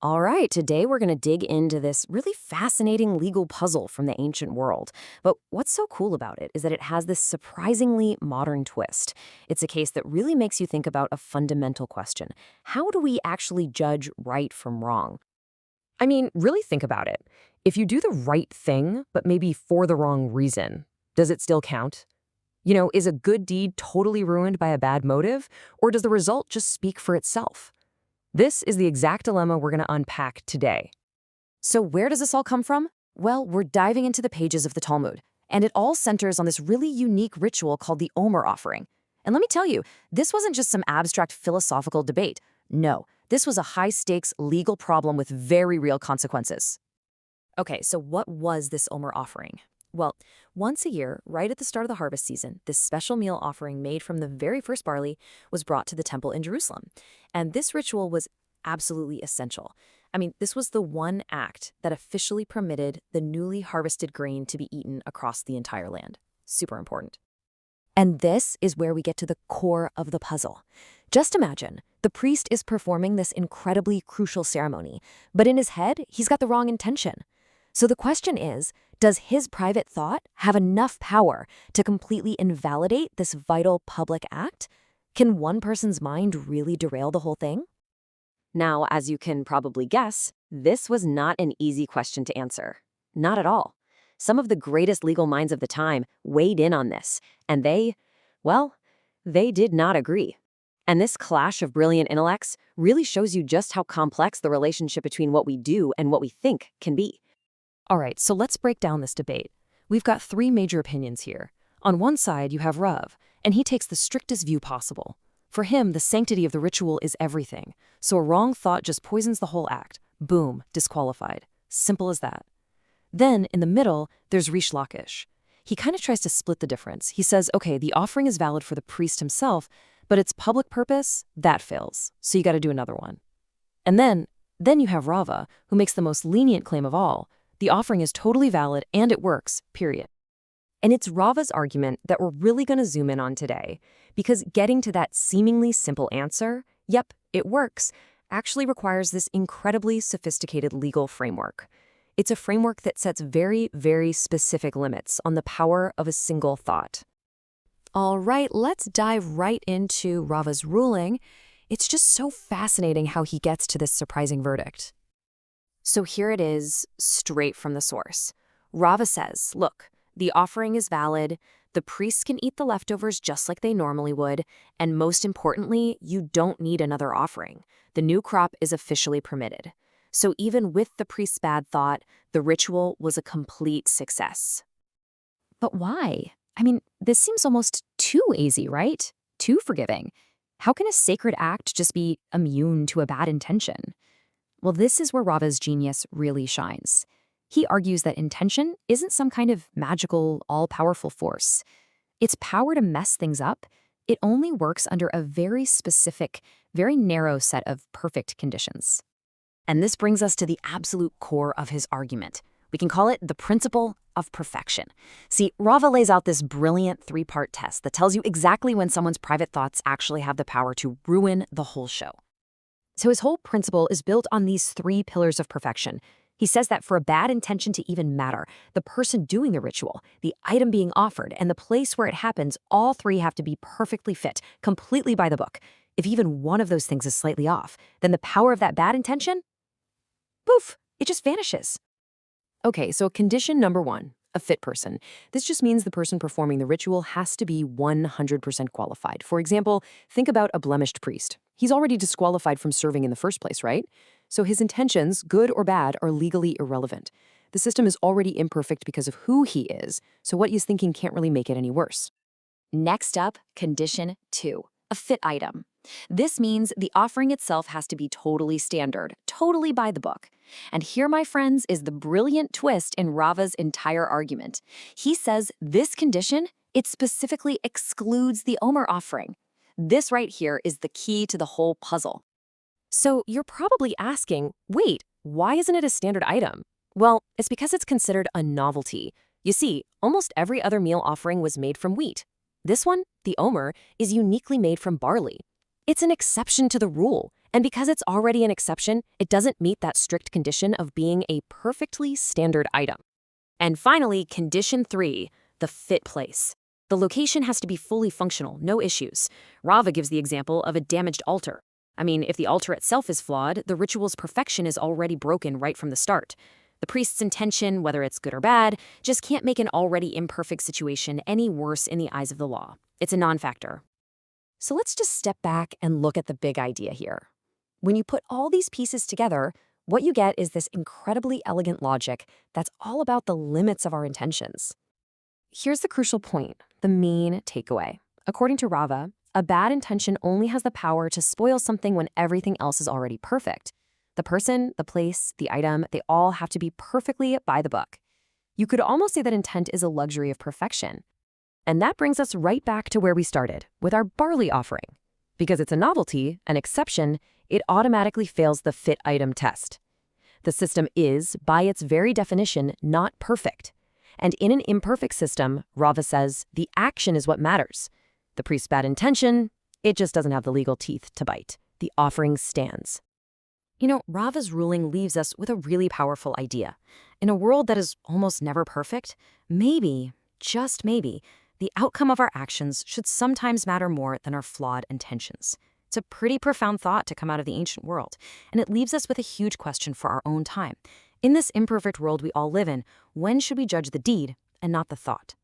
All right, today we're going to dig into this really fascinating legal puzzle from the ancient world. But what's so cool about it is that it has this surprisingly modern twist. It's a case that really makes you think about a fundamental question. How do we actually judge right from wrong? I mean, really think about it. If you do the right thing, but maybe for the wrong reason, does it still count? Is a good deed totally ruined by a bad motive, or does the result just speak for itself? This is the exact dilemma we're going to unpack today. So where does this all come from? Well, we're diving into the pages of the Talmud, and it all centers on this really unique ritual called the omer offering. And let me tell you, this wasn't just some abstract philosophical debate. No, this was a high-stakes legal problem with very real consequences. Okay, so what was this omer offering? Well, once a year, right at the start of the harvest season, this special meal offering made from the very first barley was brought to the temple in Jerusalem. And this ritual was absolutely essential. I mean, this was the one act that officially permitted the newly harvested grain to be eaten across the entire land. Super important. And this is where we get to the core of the puzzle. Just imagine, the priest is performing this incredibly crucial ceremony, but in his head, he's got the wrong intention. So the question is, does his private thought have enough power to completely invalidate this vital public act? Can one person's mind really derail the whole thing? Now, as you can probably guess, this was not an easy question to answer. Not at all. Some of the greatest legal minds of the time weighed in on this, and they did not agree. And this clash of brilliant intellects really shows you just how complex the relationship between what we do and what we think can be. All right, so let's break down this debate. We've got three major opinions here. On one side, you have Rav, and he takes the strictest view possible. For him, the sanctity of the ritual is everything, so a wrong thought just poisons the whole act. Boom, disqualified. Simple as that. Then, in the middle, there's Reish Lakish. He kind of tries to split the difference. He says, okay, the offering is valid for the priest himself, but its public purpose, that fails, so you got to do another one. And then you have Rava, who makes the most lenient claim of all. The offering is totally valid and it works, period. And it's Rava's argument that we're really going to zoom in on today, because getting to that seemingly simple answer, yep, it works, actually requires this incredibly sophisticated legal framework. It's a framework that sets very, very specific limits on the power of a single thought. All right, let's dive right into Rava's ruling. It's just so fascinating how he gets to this surprising verdict. So here it is, straight from the source. Rava says, look, the offering is valid, the priests can eat the leftovers just like they normally would, and most importantly, you don't need another offering. The new crop is officially permitted. So even with the priest's bad thought, the ritual was a complete success. But why? I mean, this seems almost too easy, right? Too forgiving. How can a sacred act just be immune to a bad intention? Well, this is where Rava's genius really shines. He argues that intention isn't some kind of magical, all-powerful force. Its power to mess things up, it only works under a very specific, very narrow set of perfect conditions. And this brings us to the absolute core of his argument. We can call it the principle of perfection. See, Rava lays out this brilliant three-part test that tells you exactly when someone's private thoughts actually have the power to ruin the whole show. So his whole principle is built on these three pillars of perfection. He says that for a bad intention to even matter, the person doing the ritual, the item being offered, and the place where it happens, all three have to be perfectly fit, completely by the book. If even one of those things is slightly off, then the power of that bad intention, poof, it just vanishes. Okay, so condition number one, a fit person. This just means the person performing the ritual has to be 100% qualified. For example, think about a blemished priest. He's already disqualified from serving in the first place, right? So his intentions, good or bad, are legally irrelevant. The system is already imperfect because of who he is, so what he's thinking can't really make it any worse. Next up, condition 2, a fit item. This means the offering itself has to be totally standard, totally by the book. And here, my friends, is the brilliant twist in Rava's entire argument. He says this condition, it specifically excludes the omer offering. This right here is the key to the whole puzzle. So you're probably asking, wait, why isn't it a standard item? Well, it's because it's considered a novelty. You see, almost every other meal offering was made from wheat. This one, the omer, is uniquely made from barley. It's an exception to the rule, And because it's already an exception, it doesn't meet that strict condition of being a perfectly standard item. And finally, condition 3, the fit place. The location has to be fully functional, no issues. Rava gives the example of a damaged altar. I mean, if the altar itself is flawed, the ritual's perfection is already broken right from the start. The priest's intention, whether it's good or bad, just can't make an already imperfect situation any worse in the eyes of the law. It's a non-factor. So let's just step back and look at the big idea here. When you put all these pieces together, what you get is this incredibly elegant logic that's all about the limits of our intentions. Here's the crucial point, the main takeaway. According to Rava, a bad intention only has the power to spoil something when everything else is already perfect. The person, the place, the item, they all have to be perfectly by the book. You could almost say that intent is a luxury of perfection. And that brings us right back to where we started, with our barley offering. Because it's a novelty, an exception, it automatically fails the fit item test. The system is, by its very definition, not perfect. And in an imperfect system, Rava says, the action is what matters. The priest's bad intention, it just doesn't have the legal teeth to bite. The offering stands. You know, Rava's ruling leaves us with a really powerful idea. In a world that is almost never perfect, maybe, just maybe, the outcome of our actions should sometimes matter more than our flawed intentions. It's a pretty profound thought to come out of the ancient world, and it leaves us with a huge question for our own time. In this imperfect world we all live in, when should we judge the deed and not the thought?